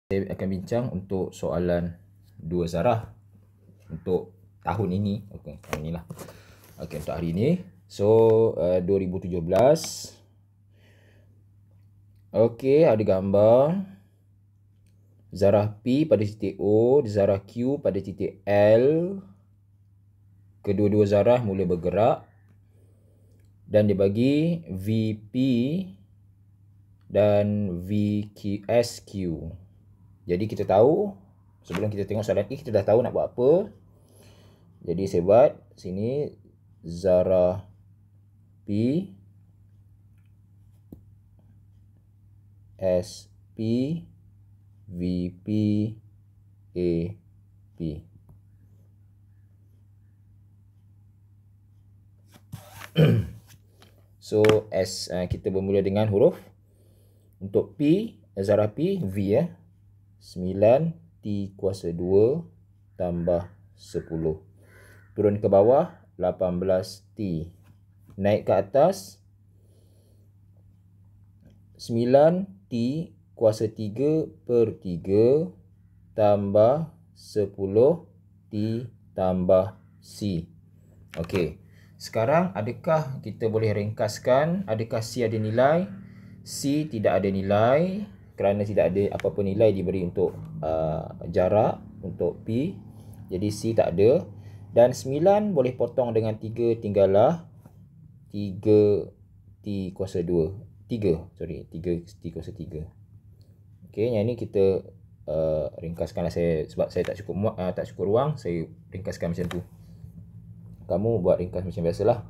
Saya akan bincang untuk soalan dua zarah untuk tahun ini. Okey, tahun inilah. Okey, untuk hari ini. So, 2017. Okey, ada gambar zarah P pada titik O, zarah Q pada titik L. Kedua-dua zarah mula bergerak dan dibagi VP dan VSQ. Jadi kita tahu, sebelum kita tengok soalan ni, kita dah tahu nak buat apa. Jadi saya buat sini zarah P, SP, VP, AP. So kita bermula dengan huruf. Untuk P, zarah P, V ya. 9 T kuasa 2 tambah 10. Turun ke bawah 18 T. Naik ke atas 9 T kuasa 3 per 3 tambah 10 T tambah C. Okey. Sekarang adakah kita boleh ringkaskan? Adakah C ada nilai? C tidak ada nilai kerana tidak ada apa-apa nilai diberi untuk jarak untuk P. Jadi C tak ada. Dan 9 boleh potong dengan 3, tinggallah 3 T kuasa 2. 3 T kuasa 3. Okey, yang ni kita ringkaskanlah sebab saya tak cukup ruang, saya ringkaskan macam tu. Kamu buat ringkas macam biasalah.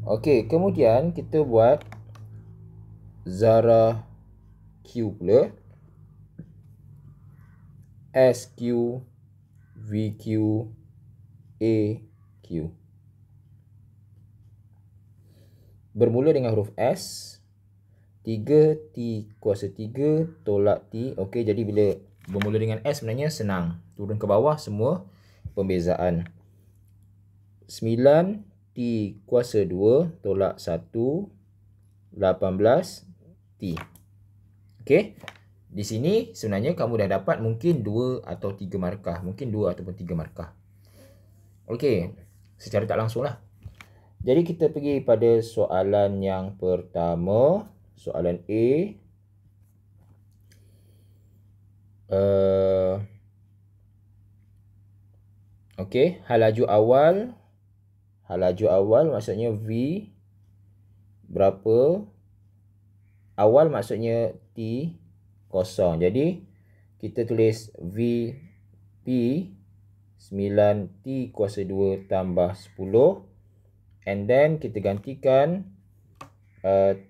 Okey, kemudian kita buat zarah Q pula. SQ, VQ, AQ. Bermula dengan huruf S. 3T kuasa 3 tolak T. Okey, jadi bila bermula dengan S sebenarnya senang. Turun ke bawah semua pembezaan. 9 T kuasa 2 tolak 1, 18 T. Okey. Di sini sebenarnya kamu dah dapat mungkin 2 atau 3 markah. Mungkin 2 ataupun 3 markah. Okey. Secara tak langsung lah. Jadi kita pergi pada soalan yang pertama. Soalan A. Okey. Halaju awal. Halaju awal maksudnya V. Berapa? Awal maksudnya T kosong. Jadi kita tulis VP 9T kuasa 2 tambah 10. And then kita gantikan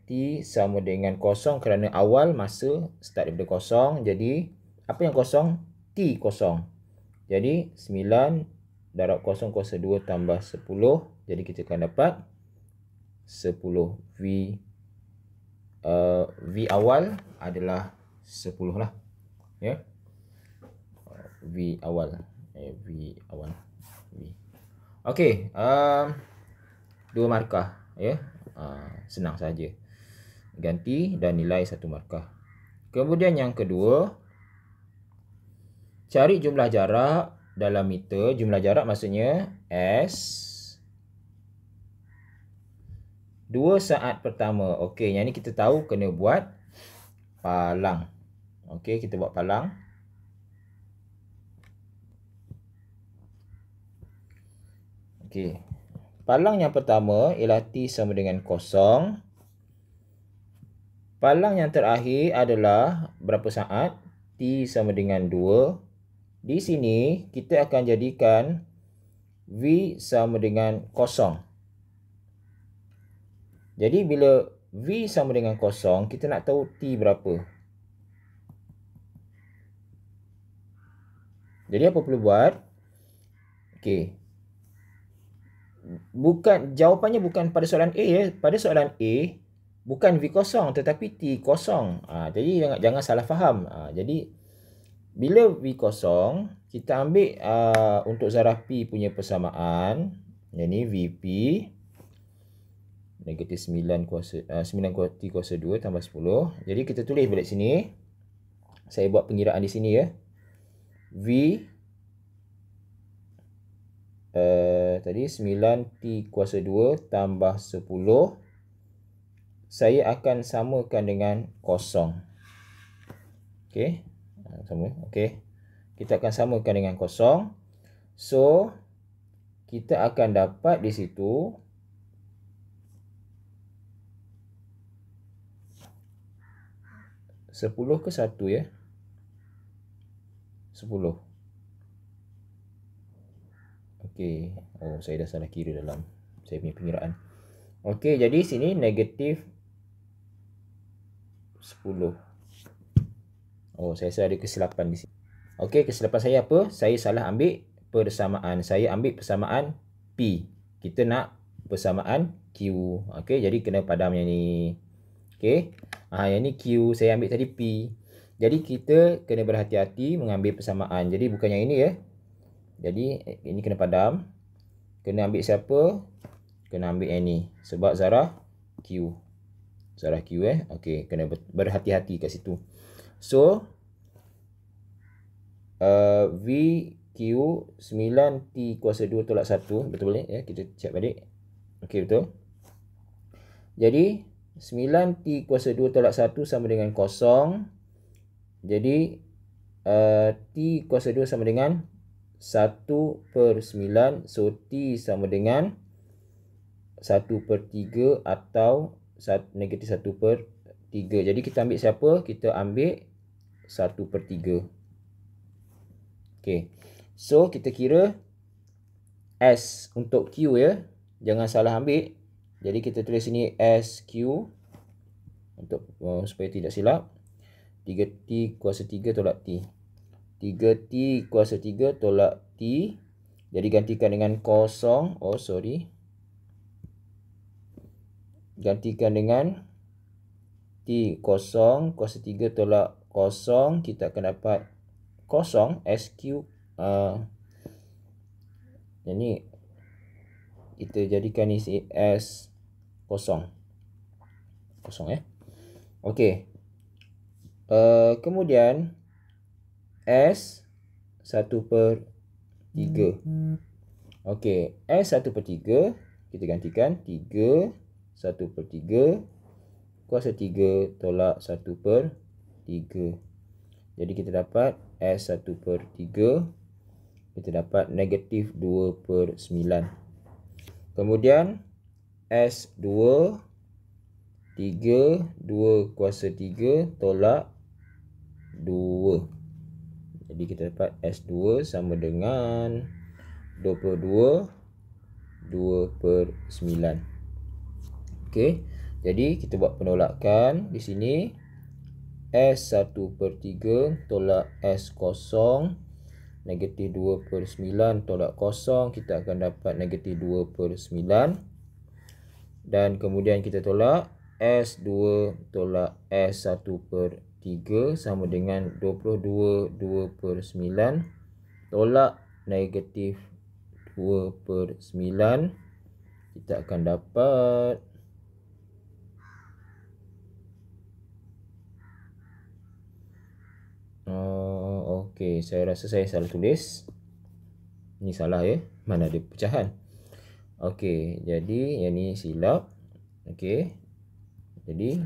T sama dengan kosong kerana awal masa start daripada kosong. Jadi apa yang kosong? T kosong. Jadi 9 darab kosong kuasa 2 tambah 10. Jadi kita akan dapat 10. V awal adalah 10 lah. Ya. V awal. V awal. V. Okey. 2 markah. Ya. Senang saja. Ganti dan nilai 1 markah. Kemudian yang kedua. Cari jumlah jarak dalam meter. Jumlah jarak maksudnya S. 2 saat pertama. Okey, yang ni kita tahu kena buat palang. Okey, kita buat palang. Okey. Palang yang pertama ialah T sama dengan kosong. Palang yang terakhir adalah berapa saat? T sama dengan 2. Di sini kita akan jadikan V sama dengan kosong. Jadi bila V sama dengan kosong, kita nak tahu T berapa. Jadi apa perlu buat? Okey. Jawapannya bukan pada soalan A ya. Pada soalan A, bukan V kosong tetapi T kosong. Jadi jangan salah faham. Jadi bila V kosong, kita ambil untuk zarah P punya persamaan. Yang ni VP. Negatif 9 T kuasa 2 tambah 10. Jadi kita tulis balik sini. Saya buat pengiraan di sini ya. V tadi 9T kuasa 2 tambah 10. Saya akan samakan dengan kosong. Okey. Sama. Okey. Kita akan samakan dengan kosong. So, kita akan dapat di situ 10 ke 1 ya? 10. Okey. Oh, saya dah salah kira dalam saya punya pengiraan. Okey, jadi sini negatif 10. Oh, saya rasa ada kesilapan di sini. Okey, kesilapan saya apa? Saya salah ambil persamaan. Saya ambil persamaan P. Kita nak persamaan Q. Okey, jadi kena padam yang ni. Okey. Yang ni Q, saya ambil tadi P. Jadi kita kena berhati-hati mengambil persamaan. Jadi bukan yang ini ya. Jadi ini kena padam. Kena ambil siapa? Kena ambil yang ni. Sebab zarah Q. Zarah Q Okey, kena berhati-hati kat situ. So, VQ 9T kuasa 2 tolak 1. Betul boleh ya? Kita check balik. Okey, betul. Jadi, 9T kuasa 2 tolak 1 sama dengan 0. Jadi, T kuasa 2 sama dengan 1/9. So, T sama dengan 1/3 atau negatif 1/3. Jadi, kita ambil siapa? Kita ambil 1/3. Okey. So, kita kira S untuk Q ya. Jangan salah ambil. Jadi, kita tulis sini SQ. Untuk supaya tidak silap. 3T kuasa 3 tolak T. 3T kuasa 3 tolak T. Jadi, gantikan dengan 0. Oh, sorry. Gantikan dengan T 0 kuasa 3 tolak 0. Kita akan dapat 0 SQ. Yang ni kita jadikan ni S 0. 0 ya. Okey. Kemudian S 1/3. Okey, S 1/3 kita gantikan 3 1/3 kuasa 3 tolak 1/3. Jadi kita dapat S 1/3. Kita dapat negatif 2/9. Kemudian S2 3 2 kuasa 3 tolak 2. Jadi kita dapat S2 sama dengan 22 2/9. Okey. Jadi kita buat penolakan di sini. S 1/3 tolak S 0. Negatif 2/9 tolak 0. Kita akan dapat negatif 2/9. Dan kemudian kita tolak S2 tolak S 1/3 sama dengan 22 2/9 tolak negatif 2/9. Kita akan dapat okey, saya rasa saya salah tulis. Ini salah ya. Mana ada pecahan. Okey, jadi yang ni silap. Okey. Jadi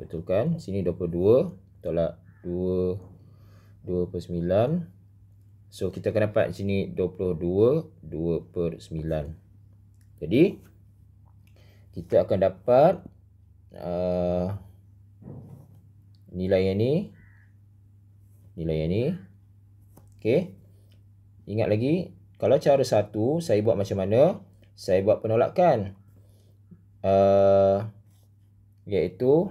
betulkan sini 22 tolak 2/9. So kita akan dapat sini 22 2/9. Jadi kita akan dapat nilai yang ni. Nilai yang ni. Okey. Ingat lagi, kalau cara satu saya buat macam mana? Saya buat penolakan. Iaitu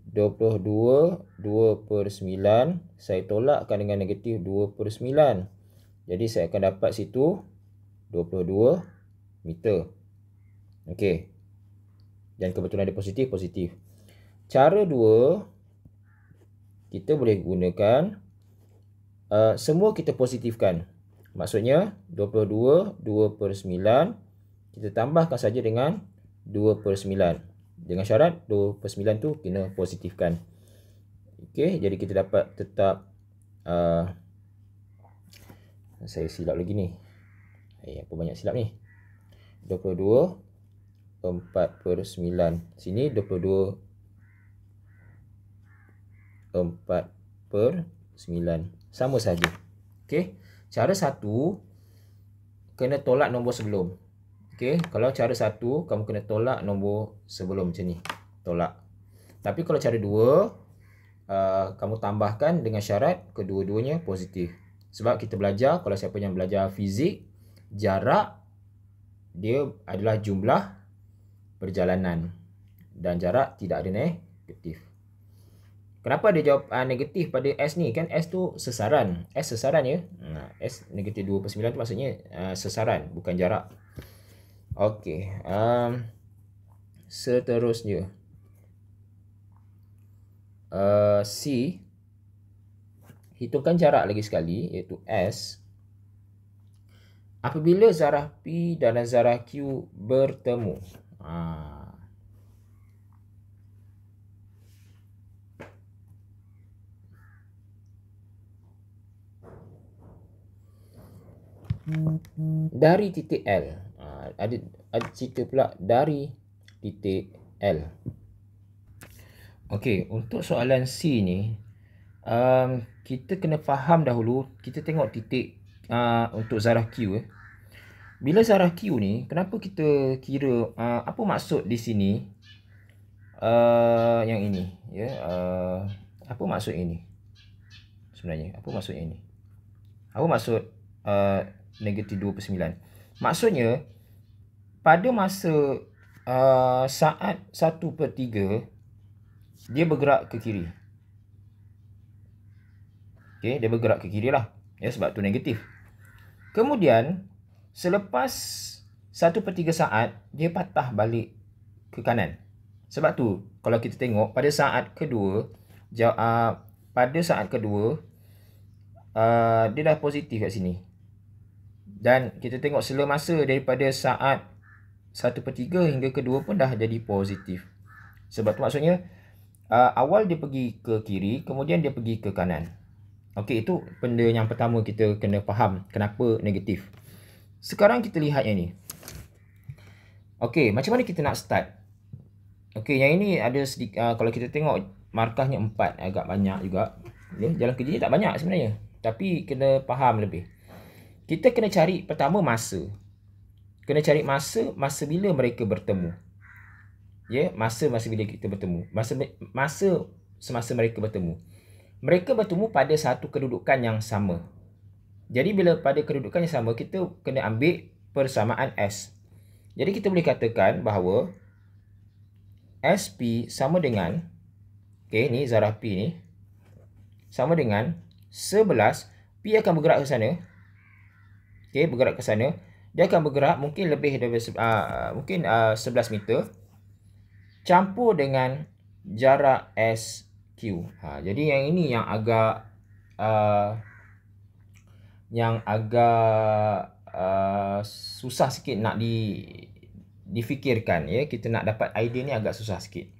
22 2/9 saya tolakkan dengan negatif 2/9. Jadi saya akan dapat situ 22 meter. Okey. Dan kebetulan ada positif, positif. Cara 2 kita boleh gunakan semua kita positifkan. Maksudnya 22 2/9 kita tambahkan saja dengan 2/9. Dengan syarat 2/9 tu kena positifkan. Okey, jadi kita dapat tetap saya silap lagi ni. Apa banyak silap ni? 22 4/9. Sini 22 4/9. Sama saja. Okey. Cara satu kena tolak nombor sebelum. Okey, kalau cara satu kamu kena tolak nombor sebelum macam ni. Tolak. Tapi kalau cara dua kamu tambahkan dengan syarat kedua-duanya positif. Sebab kita belajar, kalau siapa yang belajar fizik, jarak dia adalah jumlah perjalanan dan jarak tidak ada negatif. Kenapa ada jawapan negatif pada S ni? Kan S tu sesaran. S sesaran ya. S negatif 2/9 tu maksudnya sesaran, bukan jarak. Okey. Seterusnya. C. Hitungkan jarak lagi sekali, iaitu S. Apabila zarah P dan zarah Q bertemu. Dari titik L. Ada cerita pula dari titik L. Okey, untuk soalan C ni, kita kena faham dahulu, kita tengok titik untuk zarah Q. Bila zarah Q ni, kenapa kita kira, apa maksud di sini yang ini ya, apa maksud ini sebenarnya, apa maksud ini, apa maksud negatif 2/9? Maksudnya pada masa saat 1/3 dia bergerak ke kiri. Okey, dia bergerak ke kiri lah ya, sebab tu negatif. Kemudian selepas 1/3 saat dia patah balik ke kanan. Sebab tu kalau kita tengok pada saat kedua, dia dah positif kat sini. Dan kita tengok selama masa daripada saat 1/3 hingga kedua pun dah jadi positif. Sebab tu maksudnya awal dia pergi ke kiri, kemudian dia pergi ke kanan. Okey, itu benda yang pertama kita kena faham kenapa negatif. Sekarang kita lihat yang ni. Okey, macam mana kita nak start? Okey, yang ini ada sedikit, kalau kita tengok markahnya 4, agak banyak juga. Ya, jalan kerja ni tak banyak sebenarnya, tapi kena faham lebih. Kita kena cari pertama masa. Kena cari masa bila mereka bertemu. Ya, masa bila kita bertemu. Masa semasa mereka bertemu. Mereka bertemu pada satu kedudukan yang sama. Jadi bila pada kedudukan yang sama, kita kena ambil persamaan S. Jadi kita boleh katakan bahawa SP sama dengan, okey, ni zarah P ni sama dengan 11. P akan bergerak ke sana. Okey, bergerak ke sana. Dia akan bergerak mungkin lebih daripada mungkin 11 meter campur dengan jarak SQ. Jadi yang ini yang agak susah sikit nak difikirkan ya. Kita nak dapat idea ni agak susah sikit.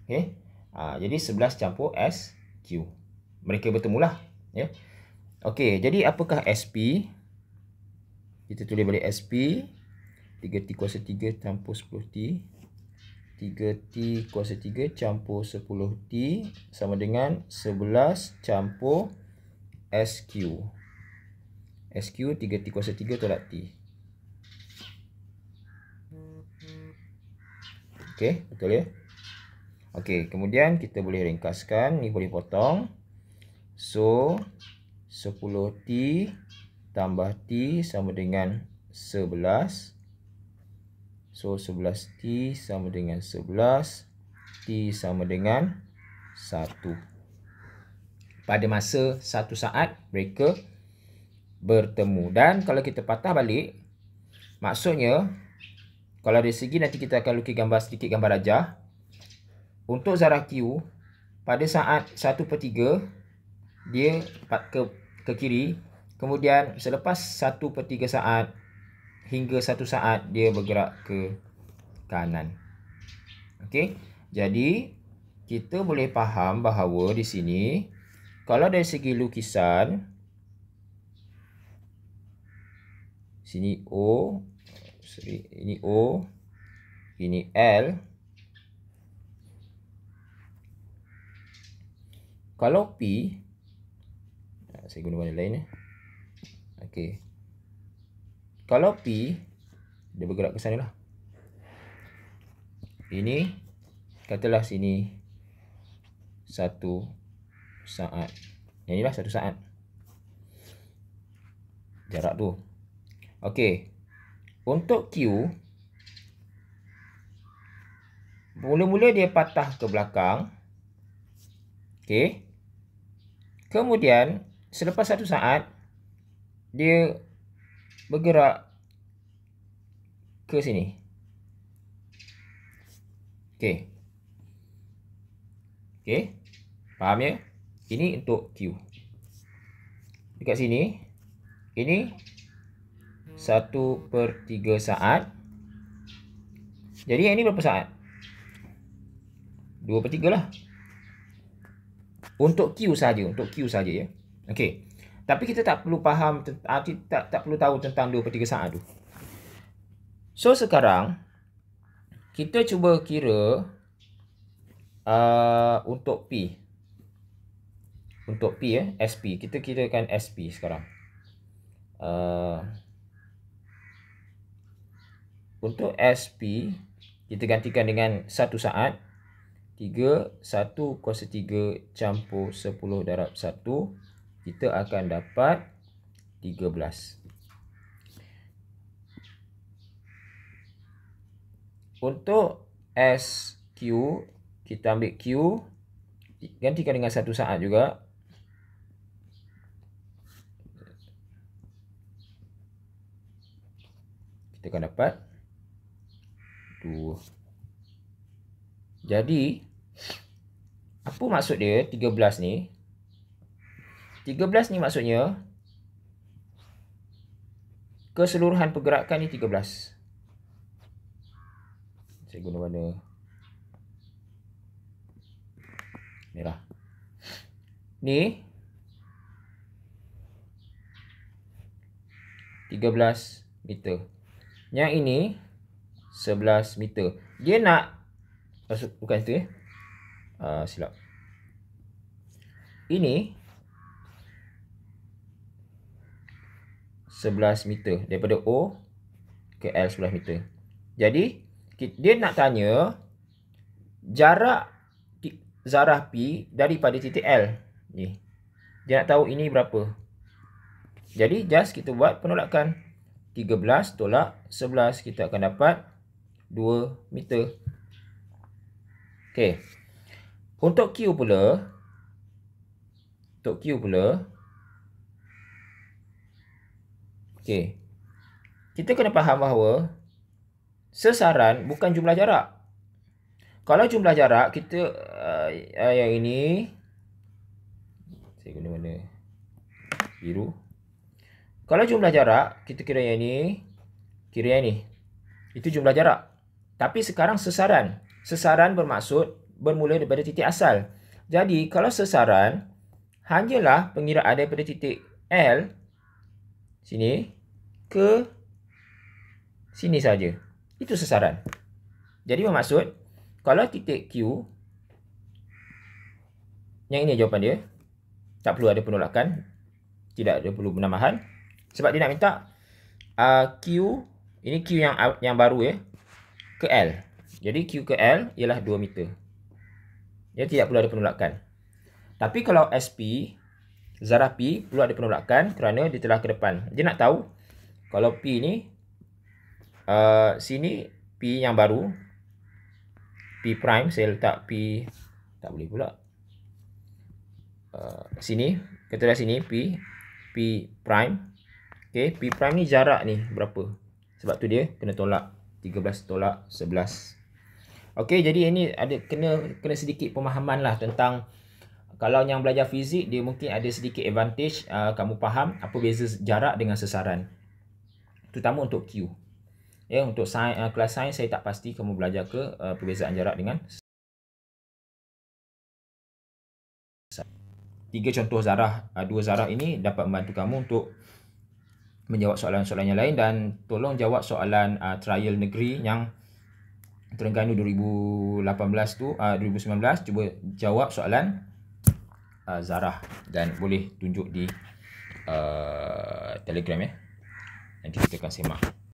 Okey. Jadi 11 campur SQ. Mereka bertemulah ya. Okey, jadi apakah SP? Kita tulis balik SP 3T kuasa 3 campur 10T. 3T kuasa 3 campur 10T sama dengan 11 campur SQ. SQ 3T kuasa 3 tolak T. Okey, betul ya? Okey, kemudian kita boleh ringkaskan. Ni boleh potong. So, 10T tambah T sama dengan 11. So, 11T sama dengan 11. T sama dengan 1. Pada masa 1 saat mereka bertemu. Dan kalau kita patah balik, maksudnya kalau dari segi nanti kita akan lukis gambar sedikit, gambar rajah. Untuk zarah Q, pada saat 1/3 dia ke kiri. Kemudian selepas 1/3 saat hingga 1 saat dia bergerak ke kanan. Okey. Jadi kita boleh faham bahawa di sini, kalau dari segi lukisan, sini O, ini O, ini L. Kalau P, saya guna warna lain. Okey. Kalau P, dia bergerak ke sana lah. Ini, katalah sini 1 saat. Yang inilah 1 saat. Jarak tu. Okey. Untuk Q, mula-mula dia patah ke belakang. Okey. Kemudian, selepas 1 saat, dia bergerak ke sini. Okey. Okey. Faham ya? Ini untuk Q. Dekat sini, ini 1/3 saat. Jadi yang ini berapa saat? 2/3 lah. Untuk Q saja, ya. Okey. Tapi kita tak perlu faham, tak perlu tahu tentang 2/3 saat tu. So sekarang kita cuba kira untuk P. Untuk P ya, SP. Kita kirakan SP sekarang. Untuk SP, kita gantikan dengan 1 saat. 1 kuasa 3 campur 10 darab 1. Kita akan dapat 13. Untuk SQ, kita ambil Q, gantikan dengan 1 saat juga. Kita akan dapat 2. Jadi, apa maksud dia 13 ni? 13 ni maksudnya keseluruhan pergerakan ni 13. Saya guna warna merah. Ni 13 meter. Yang ini 11 meter. Dia nak, bukan itu ya. Silap. Ini 11 meter. Daripada O ke L 11 meter. Jadi, dia nak tanya jarak zarah P daripada titik L. Ni. Dia nak tahu ini berapa. Jadi, just kita buat penolakan. 13 tolak 11. Kita akan dapat 2 meter. Okey. Untuk Q pula. Okey. Kita kena faham bahawa sesaran bukan jumlah jarak. Kalau jumlah jarak, kita yang ini, saya guna warna biru. Kalau jumlah jarak, kita kira yang ini, kira yang ini. Itu jumlah jarak. Tapi sekarang sesaran. Sesaran bermaksud bermula daripada titik asal. Jadi, kalau sesaran, hanyalah pengiraan daripada titik L, sini, ke sini saja. Itu sesaran. Jadi, bermaksud, kalau titik Q, yang ini jawapan dia, tak perlu ada penolakan, tidak ada perlu penambahan. Sebab dia nak minta Q, ini Q yang baru ya, ke L. Jadi Q ke L ialah 2 meter. Dia tidak perlu ada penolakan. Tapi kalau SP, zarah P perlu ada penolakan kerana dia telah ke depan. Dia nak tahu kalau P ni, sini P yang baru, P prime, saya letak P, tak boleh pula. Sini, katalah sini P prime. Okay, P prime ni jarak ni berapa? Sebab tu dia kena tolak 13 tolak 11. Okay, jadi ini ada kena sedikit pemahaman lah tentang, kalau yang belajar fizik, dia mungkin ada sedikit advantage kamu faham apa beza jarak dengan sesaran. Terutama untuk Q. Ya, untuk kelas sains saya tak pasti kamu belajar ke perbezaan jarak dengan 3 contoh zarah, 2 zarah ini dapat membantu kamu untuk menjawab soalan-soalan yang lain, dan tolong jawab soalan trial negeri yang Terengganu 2018 tu 2019. Cuba jawab soalan zarah dan boleh tunjuk di Telegram ya. Nanti kita akan semak.